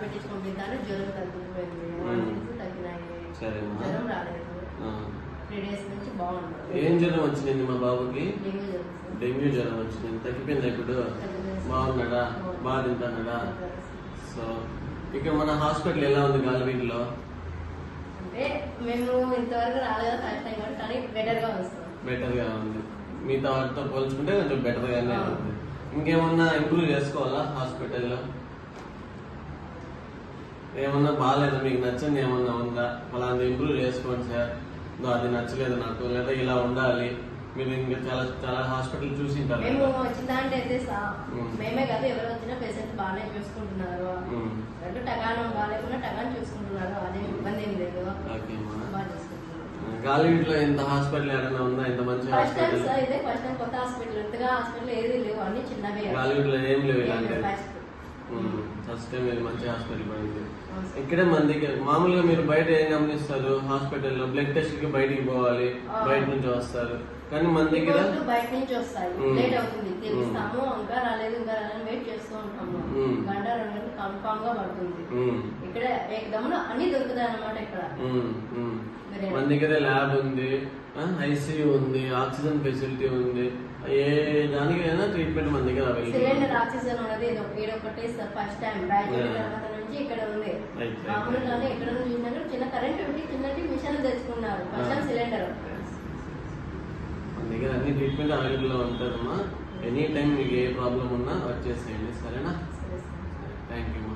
పెట్టించి పంపిస్తాను. జ్వరం తగ్గిపోయింది, తగ్గినాయి, జ్వరం రాలేదు. 3 days నుంచి బాగుంటుంది. ఏం జ్వరం వచ్చింది మా బాబుకి? డెంగ్యూ జ్వరం వచ్చింది. తగ్గిపోయింది ఇప్పుడు? బాగున్నాడా? బాగా తింటాడా? సో ఇక్కడ మన హాస్పిటల్ ఎలా ఉంది గాలివీడిలో? అంటే మేము ఇంతవరకు రాలేదు, ఫస్ట్ టైం, కానీ బెటర్ గా వస్తాం. బెటర్ గా ఉంది. మిగతా వాటితో పోల్చుకుంటే కొంచెం బెటర్ గానే ఉంది. ఇంకేమన్నా ఇంప్రూవ్ చేసుకోవాలా హాస్పిటల్లో? ఏమన్నా బాగాలేదా, మీకు నచ్చండి ఏమన్నా ఉందా? అలాంటి ఇంప్రూవ్ చేసుకోండి సార్, అది నచ్చలేదు నాకు, లేదా ఇలా ఉండాలి. మీరు ఇంకా చాలా చాలా హాస్పిటల్ చూసింటారు. మేము వచ్చిందంటే అయితే మేమే కాదు, ఎవరు వచ్చినా పేషెంట్ బాగానే చూసుకుంటున్నారు. అంటే టగానం బాగాలేకుండా టగాన్ చూసుకుంటున్నారు, అదే ఇబ్బంది ఏం లేదు. గాలివీడిలో ఇంత హాస్పిటల్ ఏదైనా ఉందా? ఇంత మంచి హాస్పిటల్? ఇదే ఫస్ట్ టైం, కొత్త హాస్పిటల్, ఇంతగా హాస్పిటల్ ఏది లేవు, అన్ని చిన్నవే. గాలివీడిలో ఏం లేవు ఇలాంటి? ఫస్ట్ టైం ఇది మంచి హాస్పిటల్ పడింది. ఇక్కడే మన దగ్గర మామూలుగా మీరు బయట ఏం గమనిస్తారు? హాస్పిటల్లో బ్లడ్ టెస్ట్ కి బయటికి పోవాలి, బయట నుంచి వస్తారు, కానీ మన దగ్గర బయట నుంచి వస్తాయి, లేట్ అవుతుంది, తెలుస్తాము, ఇంకా రాలేదు ఇంకా రాలేదు వెయిట్ చేస్తూ ఉంటాము. గంట 2 గంటలు కన్ఫామ్ గా పడుతుంది. ఇక్కడ ఏకదమ్మున అన్ని దొరుకుతాయి అన్నమాట. ఇక్కడ మన దగ్గర ల్యాబ్ ఉంది, ఐసీయూ ఉంది, ఆక్సిజన్ ఫెసిలిటీ ఉంది, ఏ దానికైనా ట్రీట్మెంట్ మన దగ్గర అవైలబుల్. సిలిండర్ ఆక్సిజన్ ఉన్నది ఒకటే ఫస్ట్ టైం బ్యాచ్ నుంచి ఇక్కడ ఉంది. మామూలుగానే ఎక్కడ నుంచి చిన్న కరెంట్ ఉండి చిన్నటి మిషన్ తెచ్చుకున్నారు, ఫస్ట్ టైం సిలిండర్. మన దగ్గర అన్ని ట్రీట్మెంట్ అవైలబుల్ గా ఉంటుందమ్మా. ఎనీ టైం మీకు ఏ ప్రాబ్లం ఉన్నా వచ్చేసేయండి, సరేనా? Thank you.